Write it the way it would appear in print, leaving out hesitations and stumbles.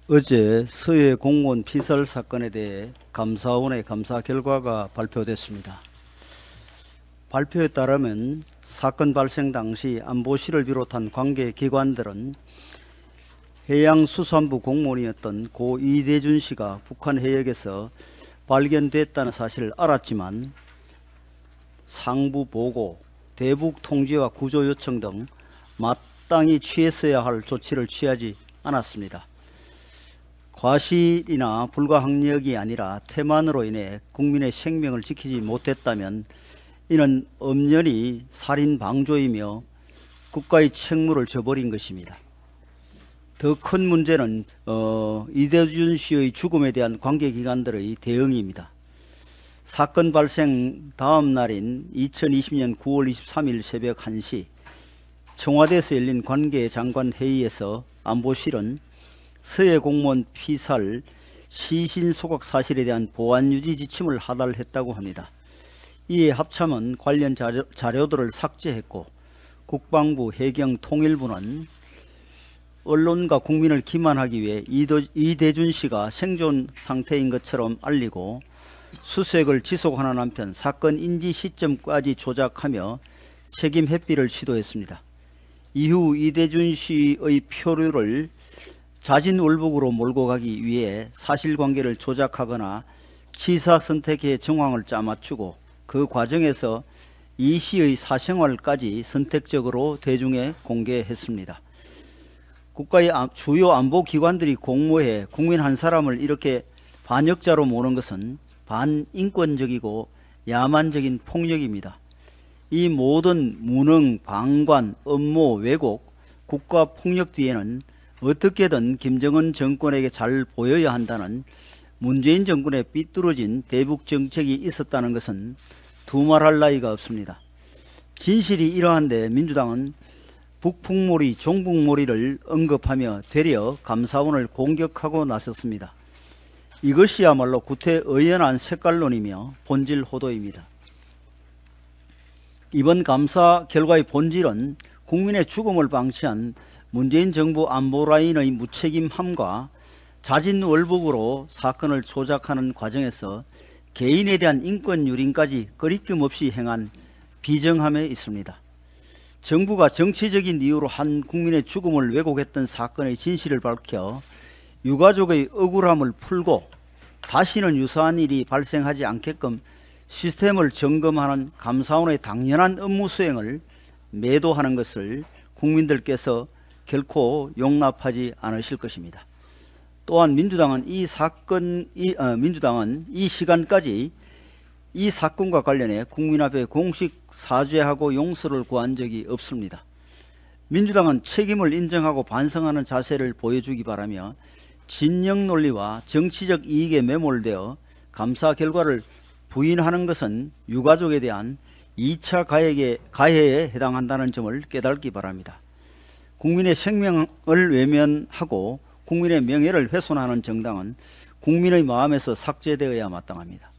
어제 서해 공무원 피살 사건에 대해 감사원의 감사 결과가 발표됐습니다. 발표에 따르면 사건 발생 당시 안보실을 비롯한 관계기관들은 해양수산부 공무원이었던 고 이대준 씨가 북한 해역에서 발견됐다는 사실을 알았지만 상부 보고, 대북 통지와 구조 요청 등 마땅히 취했어야 할 조치를 취하지 않았습니다. 과실이나 불가항력이 아니라 태만으로 인해 국민의 생명을 지키지 못했다면 이는 엄연히 살인 방조이며 국가의 책무를 져버린 것입니다. 더 큰 문제는 이대준 씨의 죽음에 대한 관계기관들의 대응입니다. 사건 발생 다음 날인 2020년 9월 23일 새벽 1시 청와대에서 열린 관계장관 회의에서 안보실은 서해 공무원 피살 시신 소각 사실에 대한 보안 유지 지침을 하달했다고 합니다. 이에 합참은 관련 자료들을 삭제했고 국방부 해경통일부는 언론과 국민을 기만하기 위해 이대준 씨가 생존 상태인 것처럼 알리고 수색을 지속하는 한편 사건 인지 시점까지 조작하며 책임 회피를 시도했습니다. 이후 이대준 씨의 표류를 자진월북으로 몰고 가기 위해 사실관계를 조작하거나 치사 선택의 정황을 짜맞추고 그 과정에서 이 씨의 사생활까지 선택적으로 대중에 공개했습니다. 국가의 주요 안보기관들이 공모해 국민 한 사람을 이렇게 반역자로 모는 것은 반인권적이고 야만적인 폭력입니다. 이 모든 무능, 방관, 음모, 왜곡, 국가폭력 뒤에는 어떻게든 김정은 정권에게 잘 보여야 한다는 문재인 정권의 삐뚤어진 대북 정책이 있었다는 것은 두말할 나위가 없습니다. 진실이 이러한데 민주당은 북풍몰이, 종북몰이를 언급하며 되려 감사원을 공격하고 나섰습니다. 이것이야말로 구태의연한 색깔론이며 본질 호도입니다. 이번 감사 결과의 본질은 국민의 죽음을 방치한 문재인 정부 안보라인의 무책임함과 자진월북으로 사건을 조작하는 과정에서 개인에 대한 인권 유린까지 꺼리낌 없이 행한 비정함에 있습니다. 정부가 정치적인 이유로 한 국민의 죽음을 왜곡했던 사건의 진실을 밝혀 유가족의 억울함을 풀고 다시는 유사한 일이 발생하지 않게끔 시스템을 점검하는 감사원의 당연한 업무 수행을 매도하는 것을 국민들께서 결코 용납하지 않으실 것입니다. 또한 민주당은 이 시간까지 이 사건과 관련해 국민 앞에 공식 사죄하고 용서를 구한 적이 없습니다. 민주당은 책임을 인정하고 반성하는 자세를 보여주기 바라며 진영 논리와 정치적 이익에 매몰되어 감사 결과를 부인하는 것은 유가족에 대한 2차 가해에 해당한다는 점을 깨닫기 바랍니다. 국민의 생명을 외면하고 국민의 명예를 훼손하는 정당은 국민의 마음에서 삭제되어야 마땅합니다.